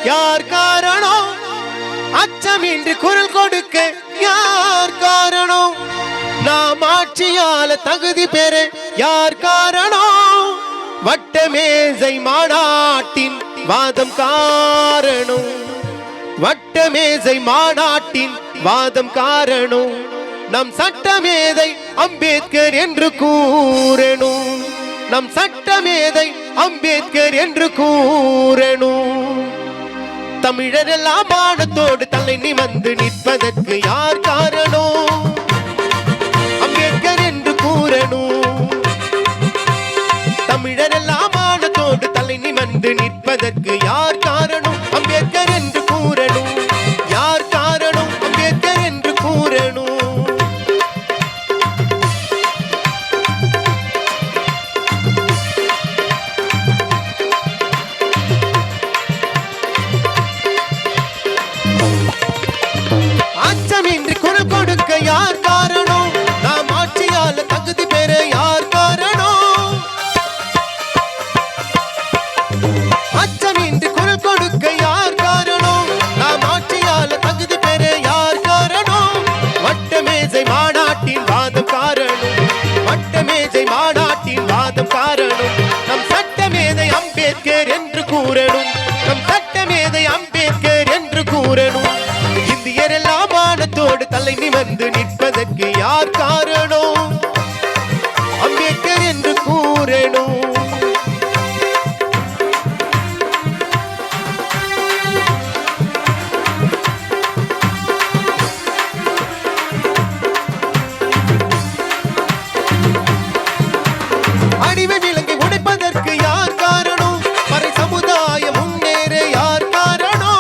யார் காரணம்? அச்சமின்றி குரல் கொடுக்க யார் காரணம்? நாம் ஆட்சியால தகுதி பெற யார் காரணம்? வட்டமேசை மாநாட்டின் வாதம் காரணம். வட்டமேசை மாநாட்டின் வாதம் காரணம். நம் சட்டமேதை அம்பேத்கர் என்று கூறணும். நம் சட்டமேதை அம்பேத்கர் என்று கூறணும். தமிழரெல்லாம் மானத்தோடு தலை நிமிர்ந்து நிற்பதற்கு யார் காரணம்? அம்பேத்கர் என்று கூறணும். தமிழரெல்லாம் மானத்தோடு தலை நிமிர்ந்து நிற்பதற்கு யார் காரணம்? அம்பேத்கர் என்று கூறணும். யார் காரணம்? அம்பேத்கர் என்று கூறணும். அச்சமின்றி குரல் கொடுக்க யார் காரணம்? நாம் ஆட்சியால தகுதி பெற யார் காரணம்? அச்சமின்றி குரல் கொடுக்க யார் காரணம்? நாம் ஆட்சியால தகுதி பெற யார் காரணம்? வட்டமேசை மாநாட்டின் வாதம் காரணம். வட்டமேசை மாநாட்டின் வாதம் காரணம். நம் சட்டமேதை அம்பேத்கர் என்று கூறணும். நம் சட்டமேதை அம்பேத்கர் என்று கூறணும். இந்தியரெல்லாம் மானத்தோடு தலை நிமிர்ந்து நிற்பதற்கு யார் காரணம்? அம்பேத்கர் என்று கூறணும். அடிமை விலங்கை உடைப்பதற்கு யார் காரணம்? மறை சமுதாயம் முன்னேற யார் காரணம்?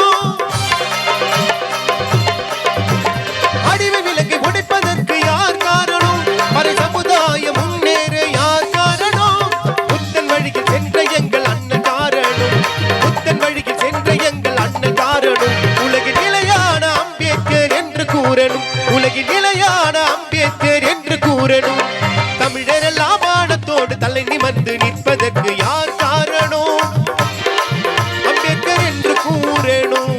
அடிமை விலங்கை உடைப்பதற்கு யார் காரணம்? மறை சமுதாயம் முன்னேற யார் காரணம்? புத்தன் வழியில் சென்ற எங்கள் அண்ணன் காரணம். புத்தன் வழியில் சென்ற எங்கள் அண்ணன் காரணம். உலகின் நிலையான அம்பேத்கர் என்று கூறணும். உலகின் நிலையான அம்பேத்கர் என்று கூறணும். தமிழரெல்லாம் மானத்தோடு தலை நிமிர்ந்து நிற்பதற்கு யார் காரணம்? அம்பேத்கர் என்று கூறணும்.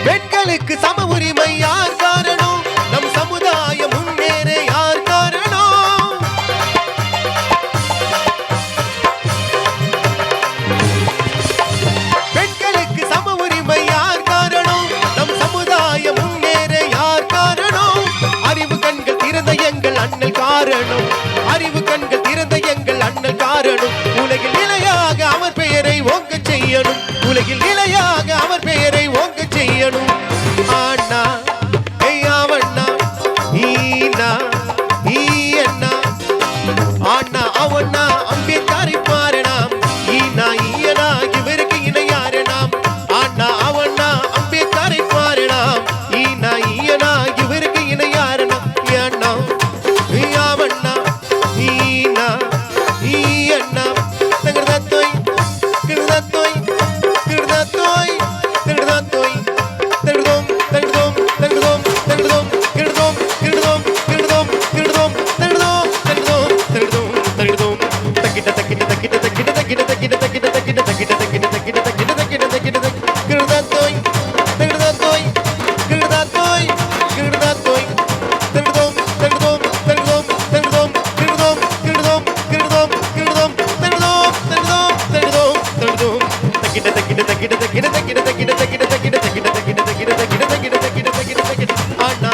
பெண்களுக்கு சம உரிமை யார் காரணம்? நம் சமுதாயம் முன்னேற யார் காரணம்? பெண்களுக்கு சம உரிமை யார் காரணம்? நம் சமுதாயம் முன்னேற யார் காரணம்? அறிவு கண்கள் திறந்த எங்கள் அண்ணல் காரணம். அறிவு கண்கள் திறந்த எங்கள் அண்ணல் காரணம். உலகில் நிலையாக அவர் பெயரை ஓங்க செய்யணும். உலகில் நிலையாக அவர் பெயரை ஓங்க செய்யணும். அண்ணா ஐயாவண்ணா ஈனா ஈயண்ணா அண்ணா அவண்ணா அம்பேத்கரை பாரணாம். ஈனா ஈயனா இவருக்கு இணையாரணாம். அண்ணா அவண்ணா அம்பேத்கரை பாரணாம். ஈனா ஈயனா இவருக்கு இணையாரணாம். அண்ணா ஐயாவண்ணா ஈனா ஈயண்ணா தங்கடதோய் கிடதோய் கிடதோய் கிடதோய் தங்கடோம் தங்கடோம் தங்கடோம் தங்கடோம் கிடதோம் கிடதோம் கிடதோம் கிடதோம் தங்கடோம் தங்கடோம் தங்கடோம் தங்கடோம் தக்கிட்ட தக்கிட்ட தக்கிட்ட தக்கிட்ட தக்கிட்ட தக்கிட்ட தக்கிட்ட தக்கிட்ட தக்கிட்ட தக்கிட்ட தக்கிட்ட தக்கிட்ட தக்கிட்ட தக்கிட்ட கிடதோய் தங்கடதோய் கிடதோய் கிடதோய் தங்கடோம் தங்கடோம் தங்கடோம் தங்கடோம் கிடதோம் கிடதோம் கிடதோம் கிடதோம் தங்கடோம் தங்கடோம் தங்கடோம் தங்கடோம் தக்கிட்ட தக்கிட்ட தக்கிட்ட தக்கிட்ட தக்கிட்ட தக்கிட்ட தக்கிட்ட தக்கிட்ட தக்கிட்ட தக்கிட்ட தக்கிட்ட தக்கிட்ட தக்கிட்ட தக்கிட்ட தக்கிட்ட தக்கிட்ட